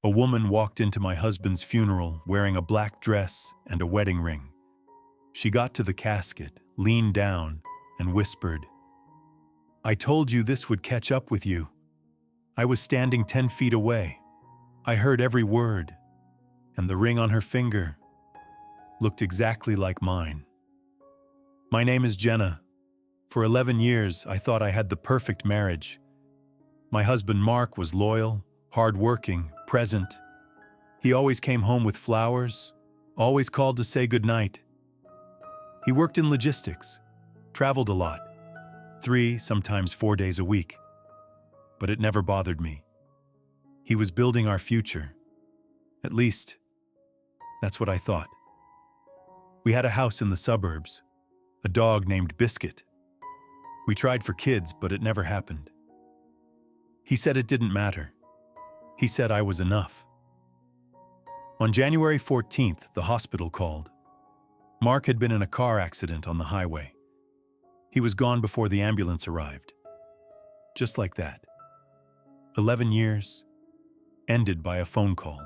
A woman walked into my husband's funeral wearing a black dress and a wedding ring. She got to the casket, leaned down, and whispered, "I told you this would catch up with you." I was standing 10 feet away. I heard every word, and the ring on her finger looked exactly like mine. My name is Jenna. For 11 years, I thought I had the perfect marriage. My husband Mark was loyal, hardworking, present. He always came home with flowers, always called to say goodnight. He worked in logistics, traveled a lot, 3, sometimes 4 days a week. But it never bothered me. He was building our future. At least, that's what I thought. We had a house in the suburbs, a dog named Biscuit. We tried for kids, but it never happened. He said it didn't matter. He said I was enough. On January 14th, the hospital called. Mark had been in a car accident on the highway. He was gone before the ambulance arrived. Just like that. 11 years, ended by a phone call.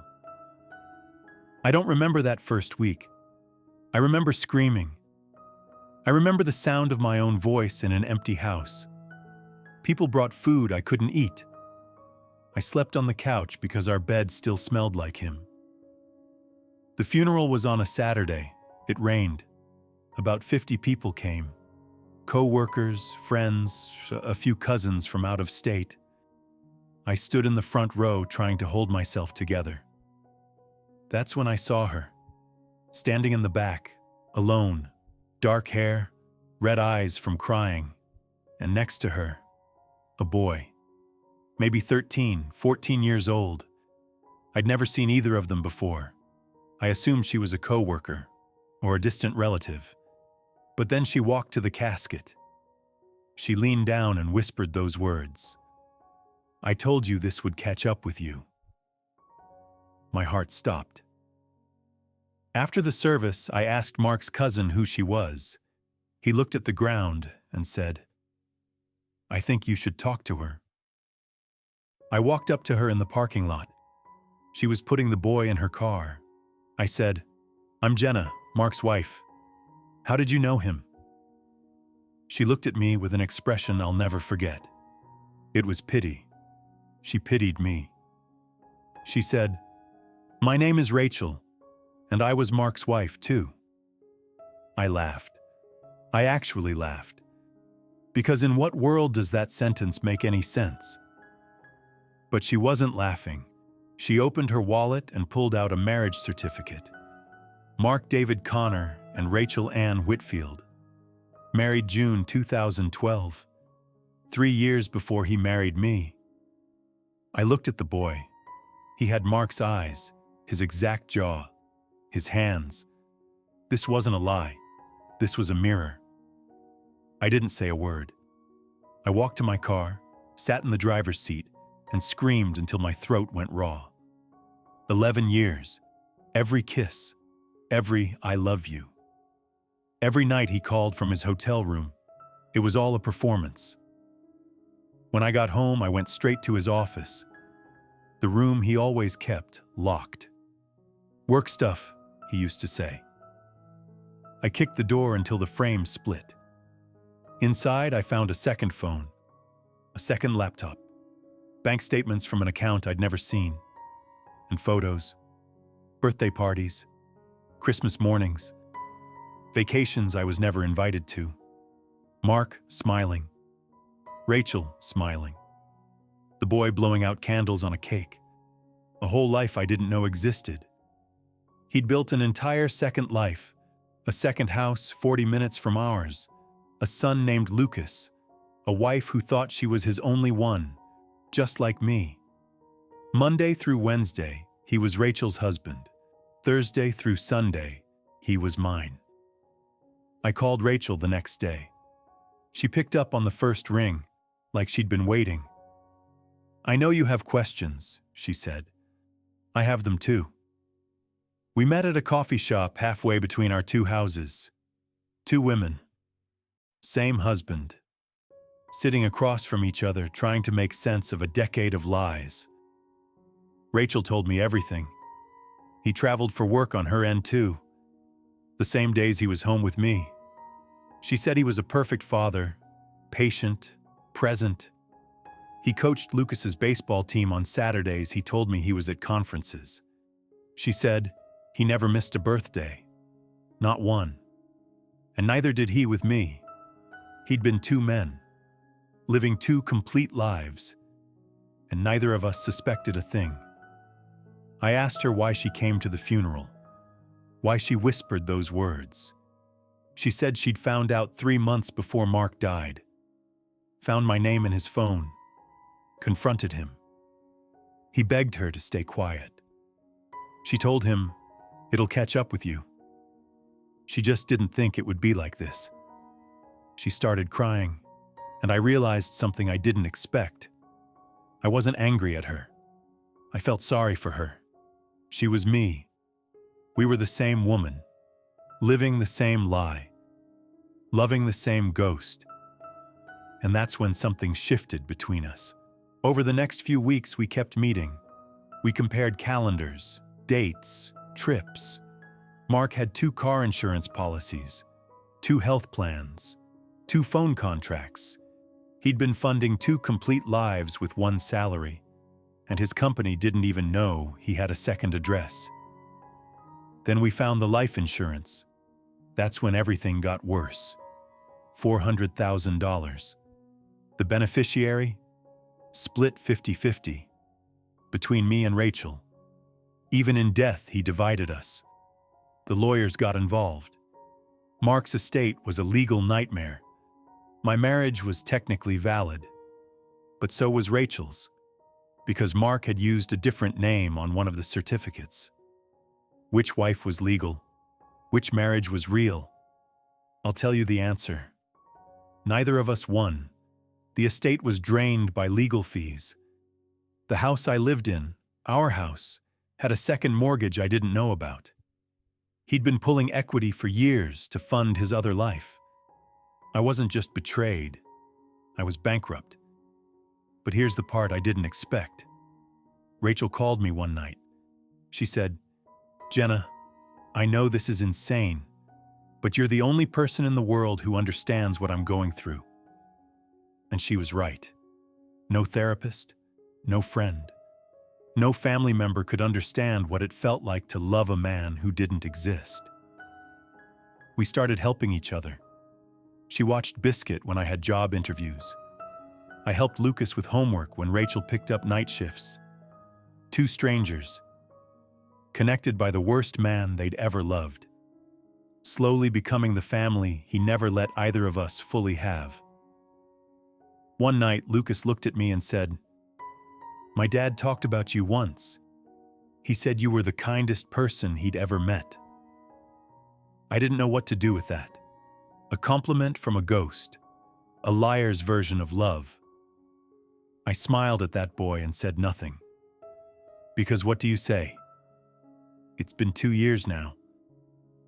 I don't remember that first week. I remember screaming. I remember the sound of my own voice in an empty house. People brought food I couldn't eat. I slept on the couch because our bed still smelled like him. The funeral was on a Saturday. It rained. About 50 people came. Co-workers, friends, a few cousins from out of state. I stood in the front row trying to hold myself together. That's when I saw her, standing in the back, alone, dark hair, red eyes from crying, and next to her, a boy, maybe 13, 14 years old. I'd never seen either of them before. I assumed she was a co-worker or a distant relative. But then she walked to the casket. She leaned down and whispered those words. "I told you this would catch up with you." My heart stopped. After the service, I asked Mark's cousin who she was. He looked at the ground and said, "I think you should talk to her." I walked up to her in the parking lot. She was putting the boy in her car. I said, "I'm Jenna, Mark's wife. How did you know him?" She looked at me with an expression I'll never forget. It was pity. She pitied me. She said, "My name is Rachel, and I was Mark's wife too." I laughed. I actually laughed. Because in what world does that sentence make any sense? But she wasn't laughing. She opened her wallet and pulled out a marriage certificate. Mark David Connor and Rachel Ann Whitfield. Married June 2012, 3 years before he married me. I looked at the boy. He had Mark's eyes, his exact jaw, his hands. This wasn't a lie. This was a mirror. I didn't say a word. I walked to my car, sat in the driver's seat, and screamed until my throat went raw. 11 years, every kiss, every "I love you." Every night he called from his hotel room. It was all a performance. When I got home, I went straight to his office, the room he always kept locked. "Work stuff," he used to say. I kicked the door until the frame split. Inside, I found a second phone, a second laptop, bank statements from an account I'd never seen, and photos, birthday parties, Christmas mornings, vacations I was never invited to. Mark smiling. Rachel smiling. The boy blowing out candles on a cake. A whole life I didn't know existed. He'd built an entire second life, a second house 40 minutes from ours, a son named Lucas, a wife who thought she was his only one, just like me. Monday through Wednesday, he was Rachel's husband. Thursday through Sunday, he was mine. I called Rachel the next day. She picked up on the first ring, like she'd been waiting. "I know you have questions," she said. "I have them too." We met at a coffee shop halfway between our two houses. 2 women. Same husband. Sitting across from each other trying to make sense of a decade of lies. Rachel told me everything. He traveled for work on her end too, the same days he was home with me. She said he was a perfect father, patient, present. He coached Lucas's baseball team on Saturdays. He told me he was at conferences. She said he never missed a birthday, not one. And neither did he with me. He'd been two men, living two complete lives, and neither of us suspected a thing. I asked her why she came to the funeral, why she whispered those words. She said she'd found out 3 months before Mark died, found my name in his phone, confronted him. He begged her to stay quiet. She told him, "It'll catch up with you." She just didn't think it would be like this. She started crying, and I realized something I didn't expect. I wasn't angry at her. I felt sorry for her. She was me. We were the same woman, living the same lie, loving the same ghost. And that's when something shifted between us. Over the next few weeks, we kept meeting. We compared calendars, dates, trips. Mark had 2 car insurance policies, 2 health plans, 2 phone contracts. He'd been funding 2 complete lives with 1 salary, and his company didn't even know he had a second address. Then we found the life insurance. That's when everything got worse. $400,000. The beneficiary? Split 50-50. Between me and Rachel. Even in death, he divided us. The lawyers got involved. Mark's estate was a legal nightmare. My marriage was technically valid, but so was Rachel's, because Mark had used a different name on one of the certificates. Which wife was legal? Which marriage was real? I'll tell you the answer. Neither of us won. The estate was drained by legal fees. The house I lived in, our house, had a second mortgage I didn't know about. He'd been pulling equity for years to fund his other life. I wasn't just betrayed, I was bankrupt. But here's the part I didn't expect. Rachel called me one night. She said, "Jenna, I know this is insane, but you're the only person in the world who understands what I'm going through." And she was right. No therapist, no friend, no family member could understand what it felt like to love a man who didn't exist. We started helping each other. She watched Biscuit when I had job interviews. I helped Lucas with homework when Rachel picked up night shifts. 2 strangers, connected by the worst man they'd ever loved, slowly becoming the family he never let either of us fully have. One night, Lucas looked at me and said, "My dad talked about you once. He said you were the kindest person he'd ever met." I didn't know what to do with that. A compliment from a ghost, a liar's version of love. I smiled at that boy and said nothing. Because what do you say? It's been 2 years now.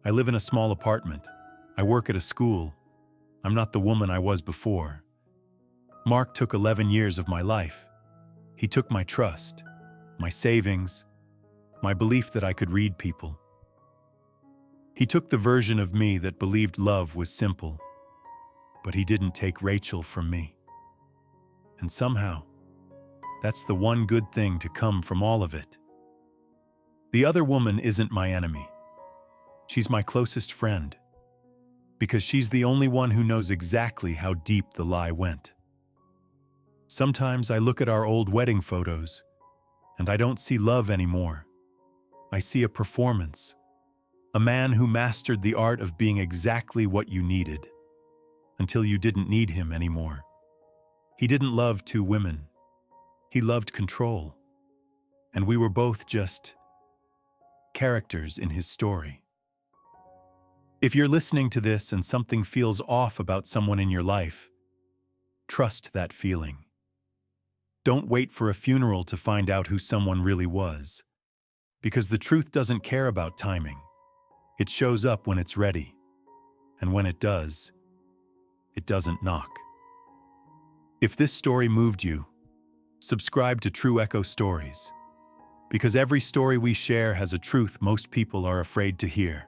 I live in a small apartment. I work at a school. I'm not the woman I was before. Mark took 11 years of my life. He took my trust, my savings, my belief that I could read people. He took the version of me that believed love was simple, but he didn't take Rachel from me. And somehow, that's the one good thing to come from all of it. The other woman isn't my enemy. She's my closest friend, because she's the only one who knows exactly how deep the lie went. Sometimes I look at our old wedding photos, and I don't see love anymore. I see a performance, a man who mastered the art of being exactly what you needed, until you didn't need him anymore. He didn't love 2 women. He loved control, and we were both just characters in his story. If you're listening to this and something feels off about someone in your life, trust that feeling. Don't wait for a funeral to find out who someone really was, because the truth doesn't care about timing. It shows up when it's ready, and when it does, it doesn't knock. If this story moved you, subscribe to True Echo Stories. because every story we share has a truth most people are afraid to hear.